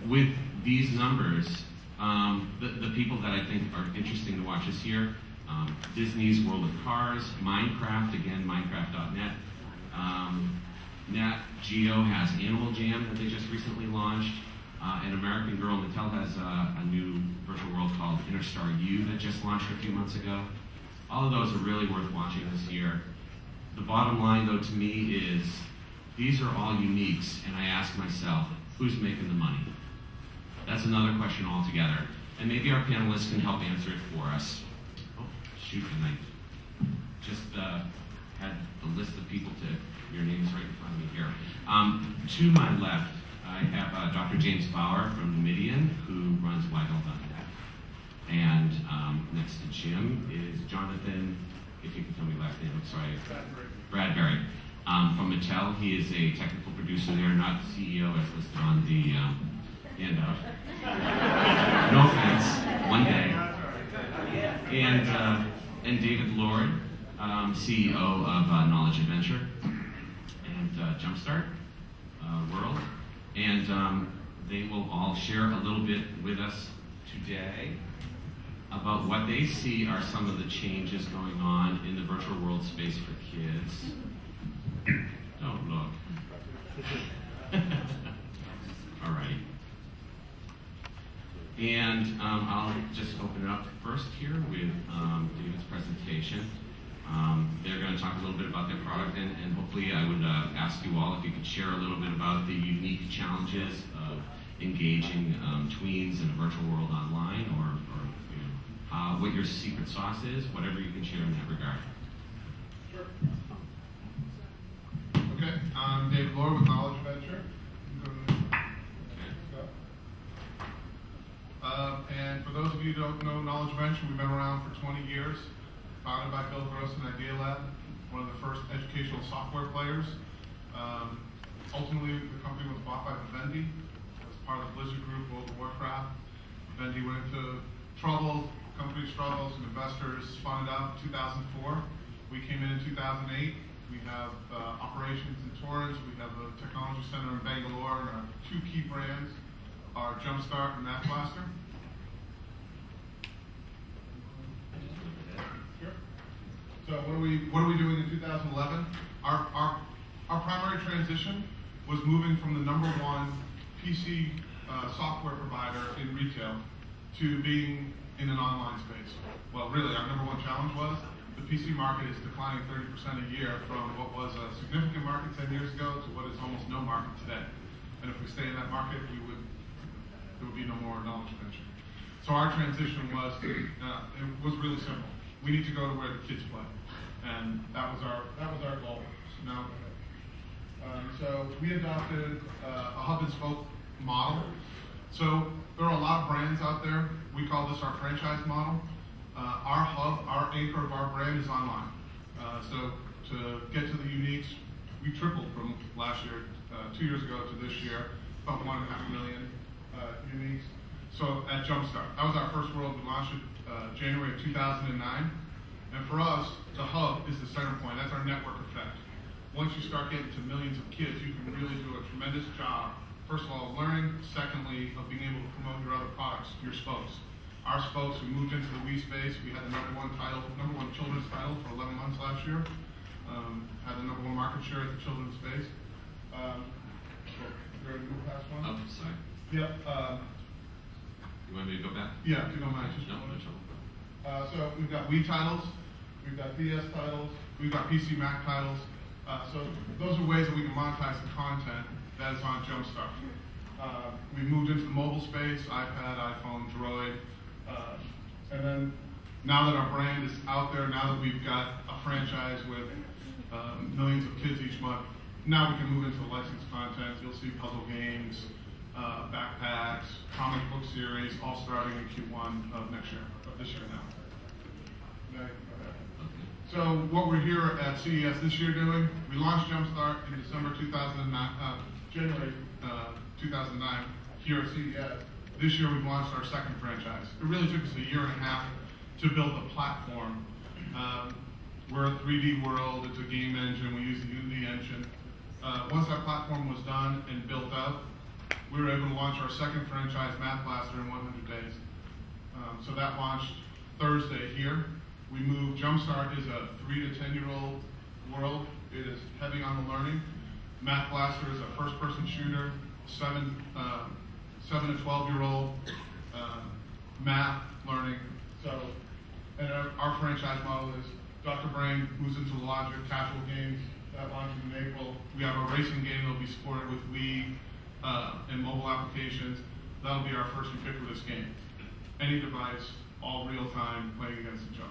with these numbers, the people that I think are interesting to watch this year, Disney's World of Cars, Minecraft, again, Minecraft.net. Nat Geo has Animal Jam that they just recently launched. An American Girl, Mattel, has a new virtual world called Interstar U that just launched a few months ago. All of those are really worth watching this year. The bottom line, though, to me is these are all uniques, and I ask myself, who's making the money? That's another question altogether. And maybe our panelists can help answer it for us. Oh, shoot, and I just had the list of people to, your name's right in front of me here. To my left, I have Dr. James Bauer from Numidian, who runs Weigel.net. And next to Jim is Jonathan, if you can tell me last name, I'm sorry. Bradbury. From Mattel, he is a technical producer there, not CEO as listed on the handout. No offense, one day. And David Lord, CEO of Knowledge Adventure and Jumpstart World. And they will all share a little bit with us today about what they see are some of the changes going on in the virtual world space for kids. Don't look. All right. And I'll just open it up first here with David's presentation. They're going to talk a little bit about their product, and hopefully I would ask you all if you could share a little bit about the unique challenges of engaging tweens in a virtual world online, or you know, what your secret sauce is, whatever you can share in that regard. Sure. Okay, I'm David Lord with Knowledge Adventure. And for those of you who don't know Knowledge Adventure, we've been around for 20 years. Founded by Bill Gross and Idea Lab, one of the first educational software players. Ultimately, the company was bought by Vivendi as part of the Blizzard Group, World of Warcraft. Vivendi went into trouble, company struggles, and investors spun it out in 2004. We came in 2008. We have operations in Torrance. We have a technology center in Bangalore, and our two key brands are Jumpstart and Math Blaster. So what are we doing in 2011? Our primary transition was moving from the #1 PC software provider in retail to being in an online space. Well, really, our #1 challenge was the PC market is declining 30% a year from what was a significant market 10 years ago to what is almost no market today. And if we stay in that market, there would be no more Knowledge Adventure. So our transition was, it was really simple. We need to go to where the kids play. And that was our goal. So we adopted a hub and spoke model. So there are a lot of brands out there. We call this our franchise model. Our hub, our anchor of our brand is online. So to get to the uniques, we tripled from last year, 2 years ago to this year, about 1.5 million uniques. So at Jumpstart, that was our first world. We launched it January of 2009. And for us, the hub is the center point. That's our network effect. Once you start getting to millions of kids, you can really do a tremendous job, first of all, learning, secondly, of being able to promote your other products, your spokes. Our spokes, we moved into the Wii space. We had the #1 children's title for 11 months last year. Had the #1 market share at the children's space. You're ready to move past one? Oh, sorry. Yep. You want me to go back? Yeah, if you don't mind. Just no trouble. So we've got Wii titles, we've got DS titles, we've got PC Mac titles. So those are ways that we can monetize the content that is on Jumpstart. We moved into the mobile space, iPad, iPhone, Droid. And then now that our brand is out there, now that we've got a franchise with millions of kids each month, now we can move into the licensed content. You'll see puzzle games, backpacks, comic book series, all starting in Q1 of this year now. So what we're here at CES this year doing, we launched Jumpstart in December 2009, January 2009 here at CES. This year we've launched our second franchise. It really took us a year and a half to build the platform. We're a 3D world, it's a game engine, we use the Unity engine. Once that platform was done and built out, we were able to launch our second franchise, Math Blaster, in 100 days. So that launched Thursday here. We moved, Jumpstart is a 3 to 10-year-old world. It is heavy on the learning. Math Blaster is a first-person shooter, 7 to 12-year-old math learning. So, and our franchise model is Dr. Brain moves into logic, casual games. That launches in April. We have a racing game that will be supported with Wii and mobile applications. That'll be our first ubiquitous game. Any device, all real time, playing against each other.